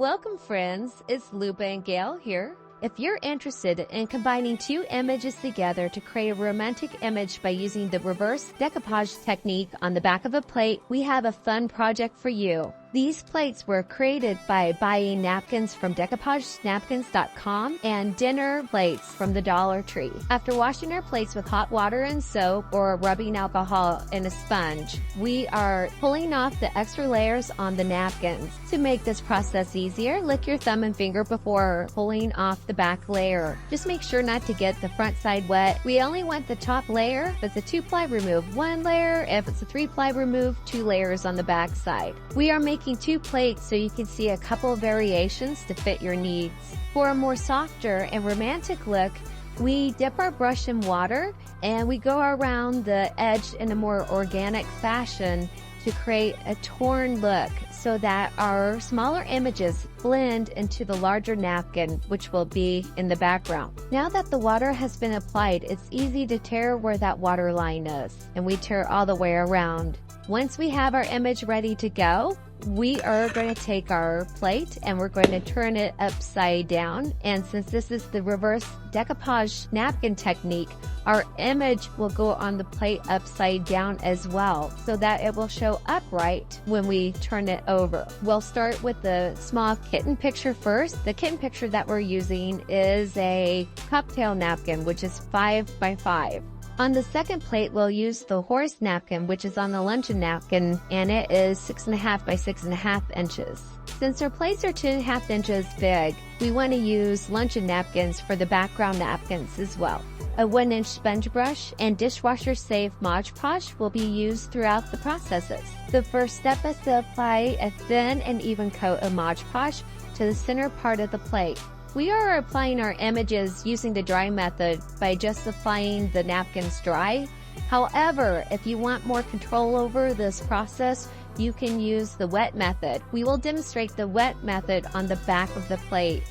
Welcome friends, it's Luba and Gail here. If you're interested in combining two images together to create a romantic image by using the reverse decoupage technique on the back of a plate, we have a fun project for you. These plates were created by buying napkins from DecoupageNapkins.com and dinner plates from the Dollar Tree. After washing our plates with hot water and soap or rubbing alcohol in a sponge, we are pulling off the extra layers on the napkins. To make this process easier, lick your thumb and finger before pulling off the back layer. Just make sure not to get the front side wet. We only want the top layer. If it's a 2-ply, remove 1 layer. If it's a 3-ply, remove 2 layers on the back side. We are making 2 plates so you can see a couple of variations to fit your needs. For a more softer and romantic look, we dip our brush in water and we go around the edge in a more organic fashion to create a torn look so that our smaller images blend into the larger napkin, which will be in the background. Now that the water has been applied, it's easy to tear where that water line is, and we tear all the way around. Once we have our image ready to go, we are going to take our plate and we're going to turn it upside down. And since this is the reverse decoupage napkin technique, our image will go on the plate upside down as well, so that it will show upright when we turn it over. We'll start with the small kitten picture first. The kitten picture that we're using is a cocktail napkin, which is 5 by 5. On the second plate, we'll use the horse napkin, which is on the Luncheon napkin, and it is 6.5 by 6.5 inches. Since our plates are 2.5 inches big, we want to use Luncheon napkins for the background napkins as well. A 1-inch sponge brush and dishwasher-safe Mod Podge will be used throughout the processes. The first step is to apply a thin and even coat of Mod Podge to the center part of the plate. We are applying our images using the dry method by just applying the napkins dry. However, if you want more control over this process, you can use the wet method. We will demonstrate the wet method on the back of the plate.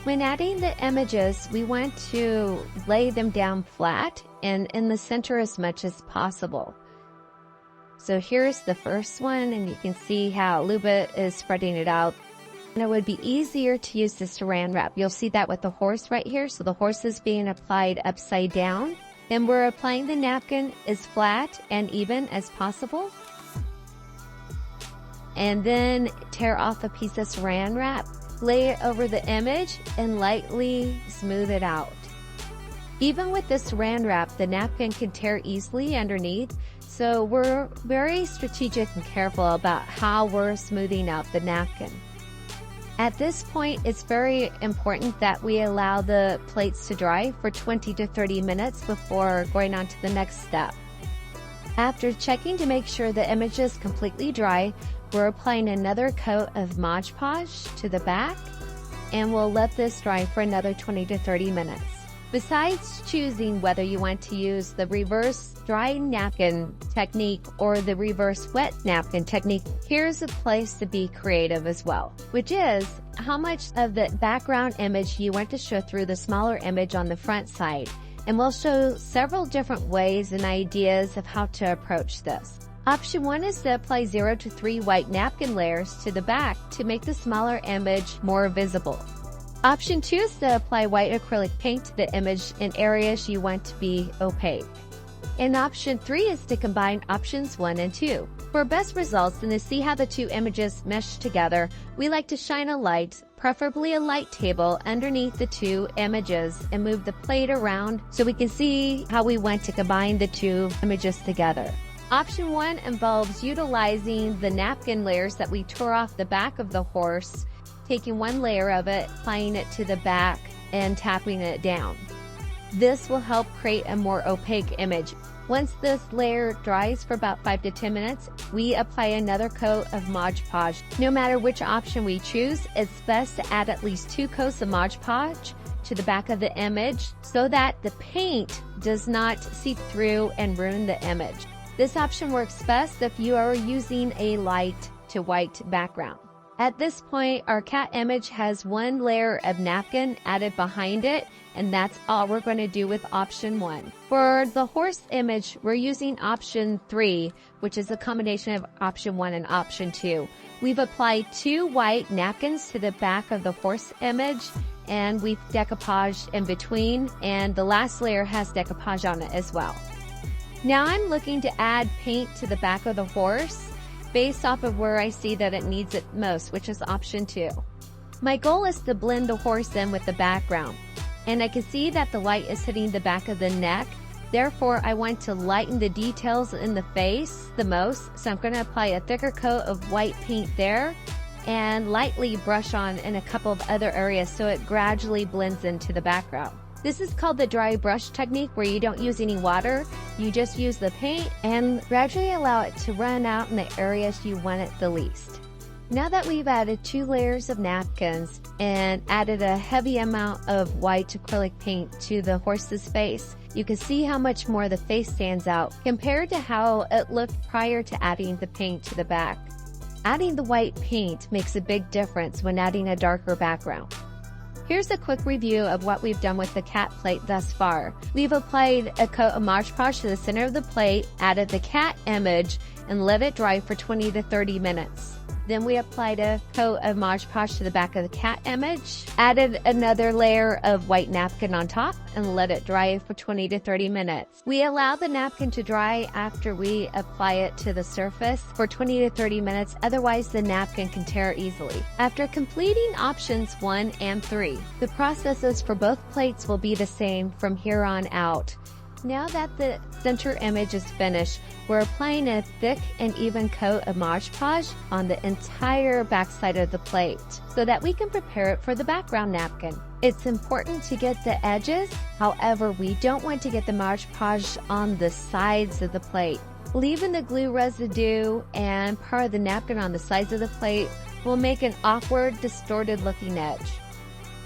When adding the images, we want to lay them down flat and in the center as much as possible. So here's the first one, and you can see how Luba is spreading it out. And it would be easier to use the saran wrap. You'll see that with the horse right here. So the horse is being applied upside down. Then we're applying the napkin as flat and even as possible. And then tear off a piece of saran wrap, lay it over the image, and lightly smooth it out. Even with the saran wrap, the napkin can tear easily underneath. So we're very strategic and careful about how we're smoothing out the napkin. At this point, it's very important that we allow the plates to dry for 20 to 30 minutes before going on to the next step. After checking to make sure the image is completely dry, we're applying another coat of Mod Podge to the back, and we'll let this dry for another 20 to 30 minutes. Besides choosing whether you want to use the reverse dry napkin technique or the reverse wet napkin technique, here's a place to be creative as well, which is how much of the background image you want to show through the smaller image on the front side. And we'll show several different ways and ideas of how to approach this. Option 1 is to apply 0 to 3 white napkin layers to the back to make the smaller image more visible. Option 2 is to apply white acrylic paint to the image in areas you want to be opaque. And option 3 is to combine options 1 and 2. For best results and to see how the two images mesh together, we like to shine a light, preferably a light table, underneath the two images and move the plate around so we can see how we want to combine the two images together. Option 1 involves utilizing the napkin layers that we tore off the back of the horse, taking 1 layer of it, applying it to the back, and tapping it down. This will help create a more opaque image. Once this layer dries for about 5 to 10 minutes, we apply another coat of Mod Podge. No matter which option we choose, it's best to add at least 2 coats of Mod Podge to the back of the image so that the paint does not seep through and ruin the image. This option works best if you are using a light to white background. At this point, our cat image has one layer of napkin added behind it, and that's all we're going to do with option 1. For the horse image, we're using option 3, which is a combination of option 1 and option 2. We've applied 2 white napkins to the back of the horse image, and we've decoupaged in between, and the last layer has decoupage on it as well. Now I'm looking to add paint to the back of the horse based off of where I see that it needs it most, which is option 2. My goal is to blend the horse in with the background, and I can see that the light is hitting the back of the neck. Therefore, I want to lighten the details in the face the most, so I'm going to apply a thicker coat of white paint there and lightly brush on in a couple of other areas so it gradually blends into the background. This is called the dry brush technique, where you don't use any water. You just use the paint and gradually allow it to run out in the areas you want it the least. Now that we've added 2 layers of napkins and added a heavy amount of white acrylic paint to the horse's face, you can see how much more the face stands out compared to how it looked prior to adding the paint to the back. Adding the white paint makes a big difference when adding a darker background. Here's a quick review of what we've done with the cat plate thus far. We've applied a coat of Mod Podge to the center of the plate, added the cat image, and let it dry for 20 to 30 minutes. Then we applied a coat of Mod Podge to the back of the cat image, added another layer of white napkin on top, and let it dry for 20 to 30 minutes. We allow the napkin to dry after we apply it to the surface for 20 to 30 minutes, otherwise the napkin can tear easily. After completing options 1 and 3, the processes for both plates will be the same from here on out. Now that the center image is finished, we're applying a thick and even coat of Mod Podge on the entire backside of the plate so that we can prepare it for the background napkin. It's important to get the edges, however, we don't want to get the Mod Podge on the sides of the plate. Leaving the glue residue and part of the napkin on the sides of the plate will make an awkward, distorted looking edge.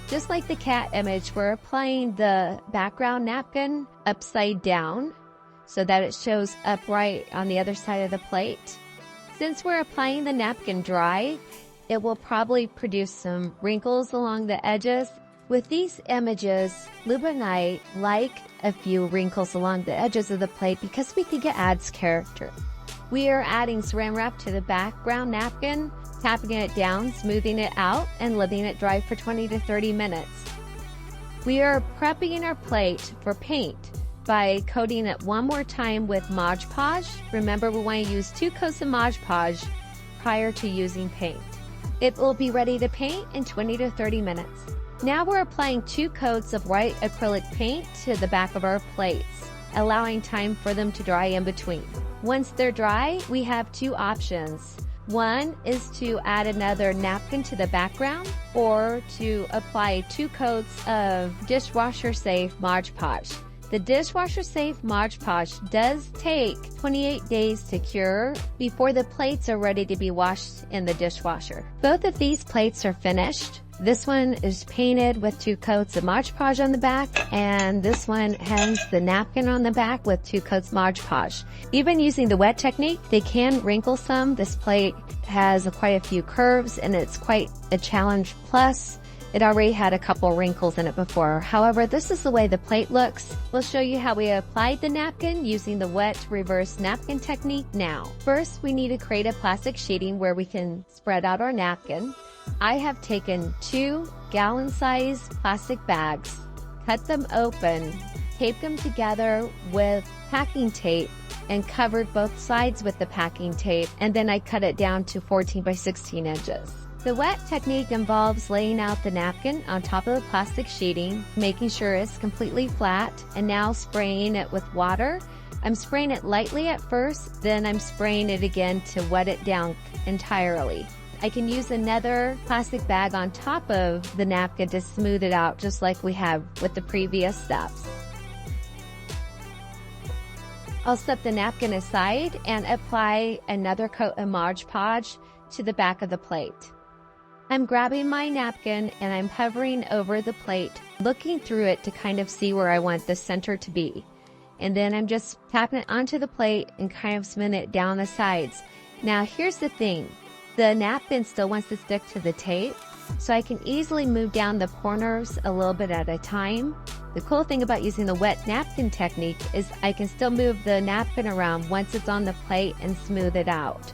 Just like the cat image, we're applying the background napkin upside down so that it shows upright on the other side of the plate. Since we're applying the napkin dry, it will probably produce some wrinkles along the edges. With these images, Luba and I like a few wrinkles along the edges of the plate because we think it adds character. We are adding saran wrap to the background napkin, tapping it down, smoothing it out, and letting it dry for 20 to 30 minutes. We are prepping our plate for paint by coating it one more time with Mod Podge. Remember, we want to use 2 coats of Mod Podge prior to using paint. It will be ready to paint in 20 to 30 minutes. Now we're applying 2 coats of white acrylic paint to the back of our plates, allowing time for them to dry in between. Once they're dry, we have 2 options. One is to add another napkin to the background, or to apply 2 coats of dishwasher-safe Mod Podge. The dishwasher-safe Mod Podge does take 28 days to cure before the plates are ready to be washed in the dishwasher. Both of these plates are finished. This one is painted with 2 coats of Mod Podge on the back, and this one has the napkin on the back with 2 coats Mod Podge. Even using the wet technique, they can wrinkle some. This plate has quite a few curves, and it's quite a challenge. Plus, it already had a couple wrinkles in it before. However, this is the way the plate looks. We'll show you how we applied the napkin using the wet reverse napkin technique now. First, we need to create a plastic sheeting where we can spread out our napkin. I have taken 2 gallon-sized plastic bags, cut them open, taped them together with packing tape, and covered both sides with the packing tape, and then I cut it down to 14 by 16 inches. The wet technique involves laying out the napkin on top of the plastic sheeting, making sure it's completely flat, and now spraying it with water. I'm spraying it lightly at first, then I'm spraying it again to wet it down entirely. I can use another plastic bag on top of the napkin to smooth it out, just like we have with the previous steps. I'll set the napkin aside and apply another coat of Mod Podge to the back of the plate. I'm grabbing my napkin and I'm hovering over the plate, looking through it to kind of see where I want the center to be. And then I'm just tapping it onto the plate and kind of smoothing it down the sides. Now here's the thing. the napkin still wants to stick to the tape, so I can easily move down the corners a little bit at a time. The cool thing about using the wet napkin technique is I can still move the napkin around once it's on the plate and smooth it out.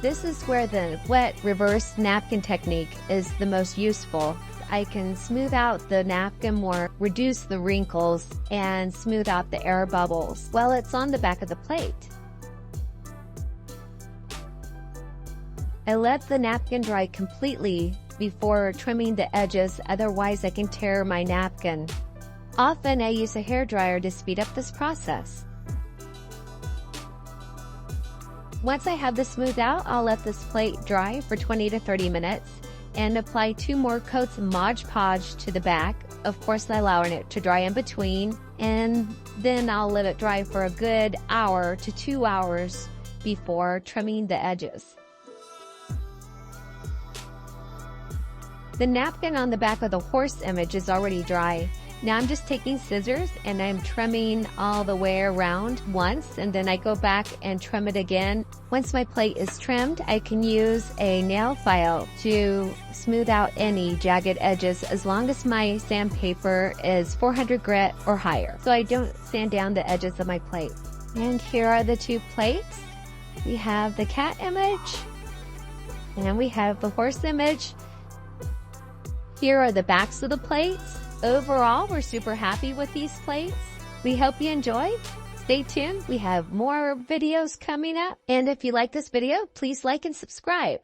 This is where the wet reverse napkin technique is the most useful. I can smooth out the napkin more, reduce the wrinkles, and smooth out the air bubbles while it's on the back of the plate. I let the napkin dry completely before trimming the edges, otherwise I can tear my napkin. Often I use a hairdryer to speed up this process. Once I have this smoothed out, I'll let this plate dry for 20 to 30 minutes and apply 2 more coats of Mod Podge to the back, of course allowing it to dry in between, and then I'll let it dry for a good hour to 2 hours before trimming the edges. The napkin on the back of the horse image is already dry. Now I'm just taking scissors and I'm trimming all the way around once, and then I go back and trim it again. Once my plate is trimmed, I can use a nail file to smooth out any jagged edges as long as my sandpaper is 400 grit or higher, so I don't sand down the edges of my plate. And here are the 2 plates. We have the cat image and we have the horse image. Here are the backs of the plates. Overall, we're super happy with these plates. We hope you enjoy. Stay tuned. We have more videos coming up. And if you like this video, please like and subscribe.